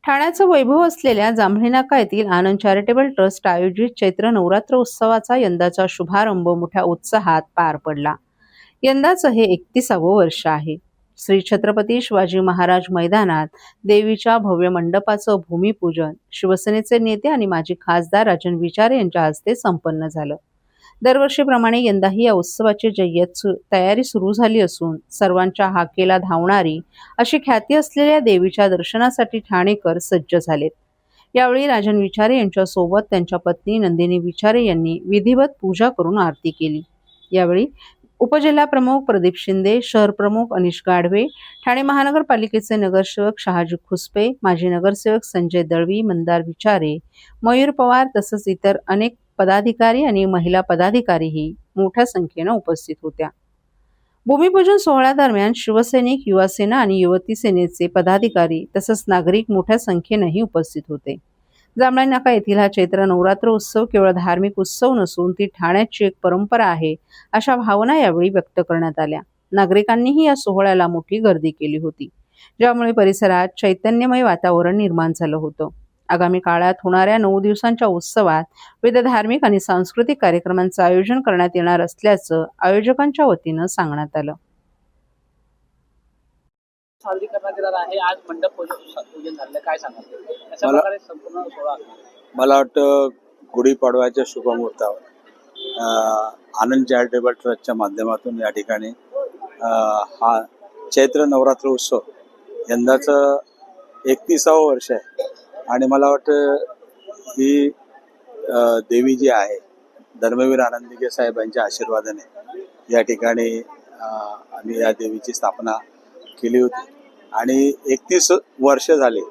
ठाण्याचं वैभव असलेल्या जांभळी नाका येथील आनंद चॅरिटेबल ट्रस्ट आयोजित चैत्र नवरात्र उत्सवाचा यंदाचा शुभारंभ मोठ्या उत्साहात पार पडला। यंदाचं हे 31वं वर्ष आहे। श्री छत्रपती शिवाजी महाराज मैदानात देवीच्या भव्य मंडपाचं भूमिपूजन शिवसेनेचे नेते आणि माजी खासदार राजन विचारे यांच्या हस्ते संपन्न झालं। दरवर्षीप्रमाणे यंदाही या उत्सवाची जय्यत तयारी सुरू झाली असून सर्वांच्या हाकेला धावणारी अशी ख्याती असलेल्या देवीच्या दर्शनासाठी ठाणेकर सज्ज झालेत। यावेळी राजन विचारे यांच्या सोबत त्यांच्या पत्नी नंदिनी विचारे यांनी विधिवत पूजा करून आरती केली। यावेळी उपजिल्हाप्रमुख प्रदीप शिंदे, शहर प्रमुख अनिश गाढवे, ठाणे महानगरपालिकेचे नगरसेवक शहाजी खुसपे, माजी नगरसेवक संजय दळवी, मंदार विचारे, मयूर पवार तसंच इतर अनेक पदाधिकारी आणि महिला पदाधिकारीही मोठ्या संख्येने उपस्थित होत्या। भूमिपूजन सोहळ्यादरम्यान शिवसैनिक, युवासेना आणि युवती सेनेचे पदाधिकारी तसंच नागरिक मोठ्या संख्येनेही उपस्थित होते। जांभळी नाका येथील हा चैत्र नवरात्र उत्सव केवळ धार्मिक उत्सव नसून ती ठाण्याची एक परंपरा आहे अशा भावना यावेळी व्यक्त करण्यात आल्या। नागरिकांनीही या सोहळ्याला मोठी गर्दी केली होती, ज्यामुळे परिसरात चैतन्यमय वातावरण निर्माण झालं होतं। आगामी काळात होणाऱ्या 9 दिवसांच्या उत्सवात विविध धार्मिक आणि सांस्कृतिक कार्यक्रमांचं आयोजन करण्यात येणार असल्याचं आयोजकांच्या वतीनं सांगण्यात आलं। साजरी करण्यात येणार आहे। आज मंडप पूजन झालं, काय सांगाल? अशा प्रकारे संपूर्ण सोहळा मला वाटतं गुढीपाडव्याच्या शुभमुहूर्तावर आनंद चॅरिटेबल ट्रस्टच्या माध्यमातून या ठिकाणी हा चैत्र नवरात्र उत्सव यंदाचं 31वं वर्ष आहे आणि मला वाटतं ही देवी जी आहे धर्मवीर आनंदीगे साहेब यांच्या आशीर्वादाने या ठिकाणी आम्ही या देवीची स्थापना केली होती आणि 31 वर्ष झाली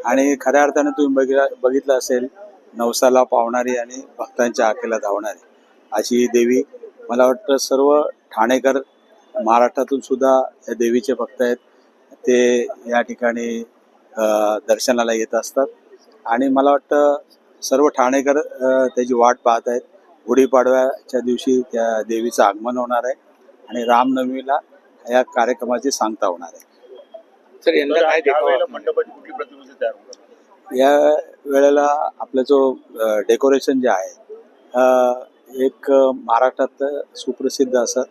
आणि खऱ्या अर्थाने तुम्ही बघितलं असेल नवसाला पावणारी आणि भक्तांच्या हाकेला धावणारी अशी ही देवी मला वाटतं सर्व ठाणेकर महाराष्ट्रातून सुद्धा या देवीचे भक्त आहेत ते या ठिकाणी दर्शनाला येत असतात आणि मला वाटतं सर्व ठाणेकर त्याची वाट पाहत आहेत। गुढीपाडव्याच्या दिवशी त्या देवीचं आगमन होणार आहे आणि रामनवमीला या कार्यक्रमाची सांगता होणार आहे। सर, यंदा काय मंडपाची कुठली प्रतिकृती तयार होणार? या वेळेला आपलं जो डेकोरेशन जे आहे एक महाराष्ट्रात सुप्रसिद्ध असं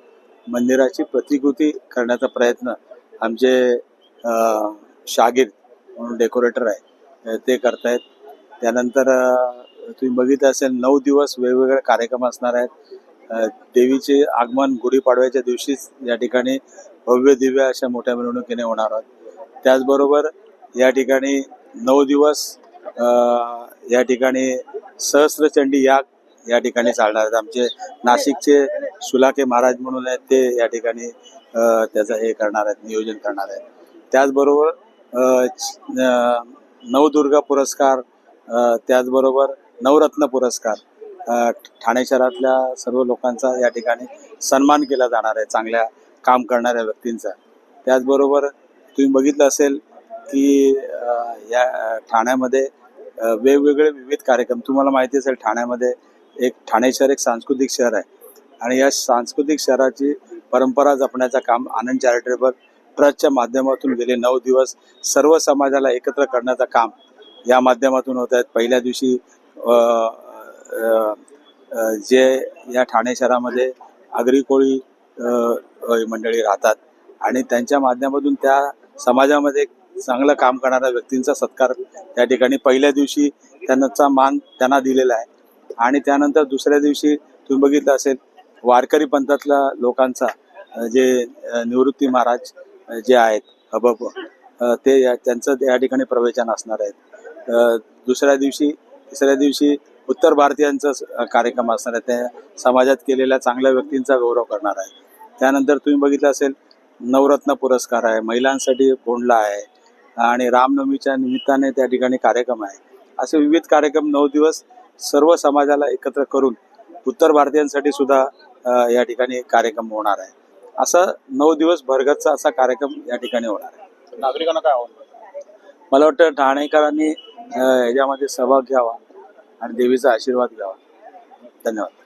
मंदिराची प्रतिकृती करण्याचा प्रयत्न आमचे शागिर्द म्हणून डेकोरेटर आहे ते करतायत। त्यानंतर तुम्ही बघितलं असेल 9 दिवस वेगवेगळे कार्यक्रम असणार आहेत। देवीचे आगमन गुढीपाडव्याच्या दिवशीच या ठिकाणी भव्य दिव्य अशा मोठ्या मिरवणुकीने होणार आहोत। त्याचबरोबर या ठिकाणी 9 दिवस या ठिकाणी सहस्त्रचंडी याग या ठिकाणी चालणार आहेत। आमचे नाशिकचे सुलाके महाराज म्हणून आहेत ते या ठिकाणी त्याचं हे करणार आहेत, नियोजन करणार आहेत। त्याचबरोबर नवदुर्गा पुरस्कार, त्याचबरोबर नवरत्न पुरस्कार ठाणे शहरातल्या सर्व लोकांचा या ठिकाणी सन्मान केला जाणार आहे, चांगल्या काम करणाऱ्या व्यक्तींचा। त्याचबरोबर तुम्ही बघितलं असेल की या ठाण्यामध्ये वेगवेगळे विविध कार्यक्रम, तुम्हाला माहिती असेल ठाण्यामध्ये ठाणे शहर एक सांस्कृतिक शहर आहे आणि या सांस्कृतिक शहराची परंपरा जपण्याचं काम आनंद चॅरिटेबल ट्रस्टच्या माध्यमातून गेले 9 दिवस सर्व समाजाला एकत्र करण्याचं काम या माध्यमातून होत आहेत। पहिल्या दिवशी जे या ठाणे शहरामध्ये आगरी कोळी मंडळी राहतात आणि त्यांच्या माध्यमातून त्या समाजामध्ये चांगलं काम करणाऱ्या व्यक्तींचा सत्कार त्या ठिकाणी पहिल्या दिवशी त्यांचा मान त्यांना दिलेला आहे आणि त्यानंतर दुसऱ्या दिवशी तुम्ही बघितलं असेल वारकरी पंथातल्या लोकांचा जे निवृत्ती महाराज जे आहेत हबब ते त्यांचं या ठिकाणी प्रवचन असणार आहेत। दुसऱ्या दिवशी तिसऱ्या दिवशी उत्तर भारतीयांचा कार्यक्रम असणार आहे, त्या समाजात केलेल्या चांगल्या व्यक्तींचा गौरव करणार आहे। त्यानंतर तुम्ही बघितलं असेल नवरत्न पुरस्कार आहे, महिलांसाठी कोंडला आहे आणि रामनवमीच्या निमित्ताने त्या ठिकाणी कार्यक्रम आहे। असे विविध कार्यक्रम 9 दिवस सर्व समाजाला एकत्र करून उत्तर भारतीयांसाठी सुद्धा या ठिकाणी कार्यक्रम होणार आहे। असं 9 दिवस भरगतचा असा कार्यक्रम या ठिकाणी होणार आहे। नागरिकांना काय आव्हान? मला वाटतं ठाणेकरांनी याच्यामध्ये सहभाग घ्यावा आणि देवीचा आशीर्वाद घ्यावा। धन्यवाद।